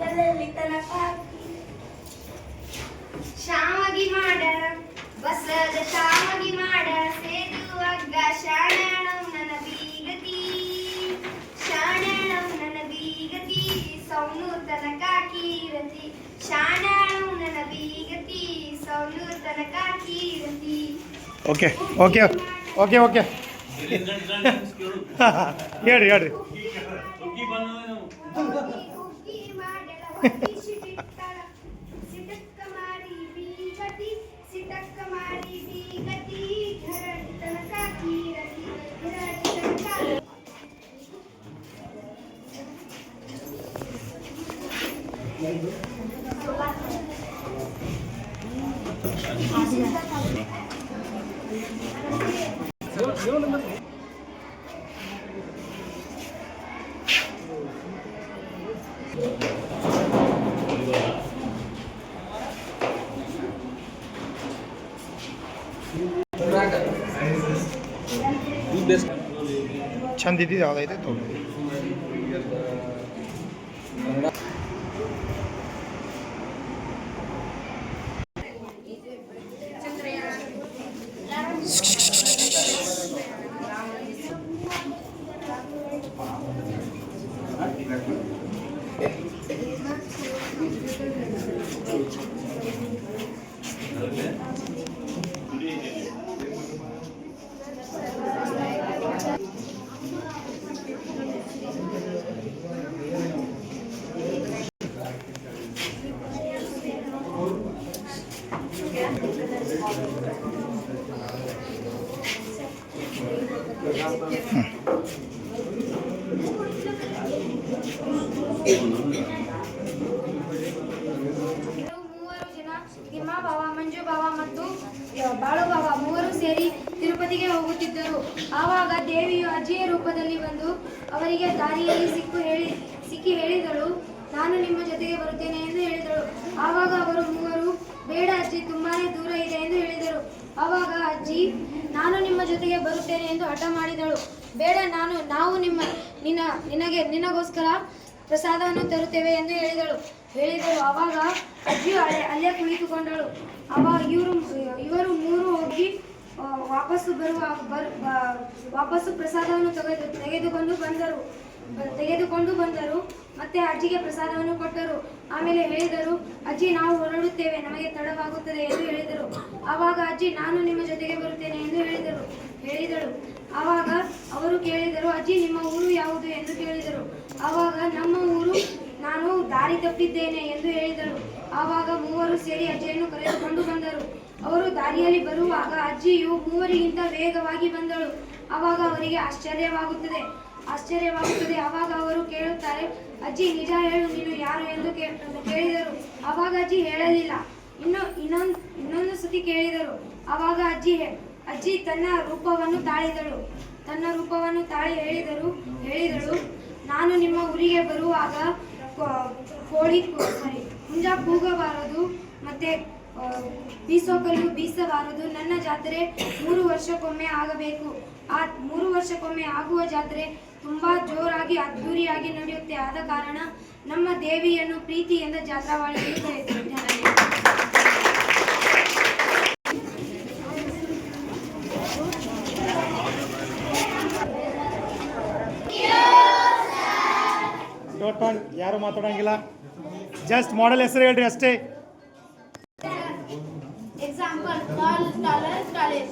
ಎಲ್ಲೆಲ್ಲಿ ತನಕ ಶಾಮಗಿ ಮಾಡ ಬಸದ ಶಾಮಗಿ ಮಾಡ ಸೇದುವಗ್ಗ ಶಾಣಣಂ ನನ್ನ ಬೀಗತಿ ಶಾಣಣಂ ನನ್ನ ಬೀಗತಿ ಸೌನು ತನಕ ಕೀರತಿ ಶಾಣಣಂ ನನ್ನ ಬೀಗತಿ ಸೌನು ತನಕ ಕೀರತಿ. ಓಕೆ ಓಕೆ ಓಕೆ ಓಕೆ ಹೇಳ್ರಿ ಹೇಳ್ರಿ. ಚಂದ ಇದ್ದಿದ್ದು ಯಾವುದೈತೆ ತೊಗೊಂಡು ಬಾವ ಮಂಜು ಬಾವ ಮತ್ತು ಬಾಳು ಬಾವ ಮೂವರು ಸೇರಿ ತಿರುಪತಿಗೆ ಹೋಗುತ್ತಿದ್ದರು. ಆವಾಗ ದೇವಿಯು ಅಜ್ಜಿಯ ರೂಪದಲ್ಲಿ ಬಂದು ಅವರಿಗೆ ದಾರಿಯಲ್ಲಿ ಸಿಕ್ಕಿ ಹೇಳಿದಳು, ನಾನು ನಿಮ್ಮ ಜೊತೆಗೆ ಬರುತ್ತೇನೆ ಎಂದು ಹೇಳಿದಳು. ಆವಾಗ ಅವರು ಮೂವರು, ಬೇಡ ಅಜ್ಜಿ, ತುಂಬಾನೇ ದೂರ ಇದೆ ಎಂದು ಹೇಳಿದರು. ಆವಾಗ ಅಜ್ಜಿ, ನಾನು ನಿಮ್ಮ ಜೊತೆಗೆ ಬರುತ್ತೇನೆ ಎಂದು ಹಠ ಮಾಡಿದಳು. ಬೇಡ, ನಾವು ನಿನಗೋಸ್ಕರ ಪ್ರಸಾದವನ್ನು ತರುತ್ತೇವೆ ಎಂದು ಹೇಳಿದರು. ಆವಾಗ ಅಜ್ಜಿಯು ಅಲ್ಲೇ ಕುಳಿತುಕೊಂಡಳು. ಇವರು ಮೂರು ಹೋಗಿ ವಾಪಸ್ಸು ಪ್ರಸಾದವನ್ನು ತೆಗೆದುಕೊಂಡು ಬಂದರು. ಮತ್ತೆ ಅಜ್ಜಿಗೆ ಪ್ರಸಾದವನ್ನು ಕೊಟ್ಟರು. ಆಮೇಲೆ ಹೇಳಿದರು, ಅಜ್ಜಿ, ನಾವು ಹೊರಡುತ್ತೇವೆ, ನಮಗೆ ತಡವಾಗುತ್ತದೆ ಎಂದು ಹೇಳಿದರು. ಆವಾಗ ಅಜ್ಜಿ, ನಾನು ನಿಮ್ಮ ಜೊತೆಗೆ ಬರುತ್ತೇನೆ ಎಂದು ಹೇಳಿದಳು. ಆವಾಗ ಅವರು ಕೇಳಿದರು, ಅಜ್ಜಿ, ನಿಮ್ಮ ಊರು ಯಾವುದು ಎಂದು ಕೇಳಿದರು. ಆವಾಗ ನಮ್ಮ ಊರು, ನಾನು ದಾರಿ ತಪ್ಪಿದ್ದೇನೆ ಎಂದು ಹೇಳಿದಳು. ಆವಾಗ ಮೂವರು ಸೇರಿ ಅಜ್ಜಿಯನ್ನು ಕರೆದುಕೊಂಡು ಬಂದರು. ಅವರು ದಾರಿಯಲ್ಲಿ ಬರುವಾಗ ಅಜ್ಜಿಯು ಮೂವರಿಗಿಂತ ವೇಗವಾಗಿ ಬಂದಳು. ಆವಾಗ ಅವರಿಗೆ ಆಶ್ಚರ್ಯವಾಗುತ್ತದೆ. ಆವಾಗ ಅವರು ಕೇಳುತ್ತಾರೆ, ಅಜ್ಜಿ, ನಿಜ ಹೇಳು, ನೀನು ಯಾರು ಎಂದು ಕೇಳಿದರು. ಆವಾಗ ಅಜ್ಜಿ ಹೇಳಲಿಲ್ಲ. ಇನ್ನೊಂದು ಸತಿ ಕೇಳಿದರು. ಆವಾಗ ಅಜ್ಜಿ ತನ್ನ ರೂಪವನ್ನು ತಾಳಿ ಹೇಳಿದಳು, ನಾನು ನಿಮ್ಮ ಊರಿಗೆ ಬರುವಾಗ ಹುಂಜ ಕೂಗಬಾರದು, ಮತ್ತೆ ಬೀಸೋಕಲ್ಲು ಬೀಸಬಾರದು. ನನ್ನ ಜಾತ್ರೆ 3 ವರ್ಷಕ್ಕೊಮ್ಮೆ ಆಗಬೇಕು. ಆ 3 ವರ್ಷಕ್ಕೊಮ್ಮೆ ಆಗುವ ಜಾತ್ರೆ ತುಂಬಾ ಜೋರಾಗಿ ಅದ್ದೂರಿಯಾಗಿ ನಡೆಯುತ್ತೆ. ಆದ ಕಾರಣ ನಮ್ಮ ದೇವಿಯನ್ನು ಪ್ರೀತಿಯಿಂದ ಜಾತ್ರಾವಾಳಿ ಎಂದು ಕರೆಯುತ್ತಾರೆ. ಯಾರು ಮಾತಾಡಂಗಿಲ್ಲ, ಜಸ್ಟ್ ಮಾಡೆಲ್ ಹೆಸರು ಹೇಳ್ರಿ ಅಷ್ಟೇ. Example, tolerance college.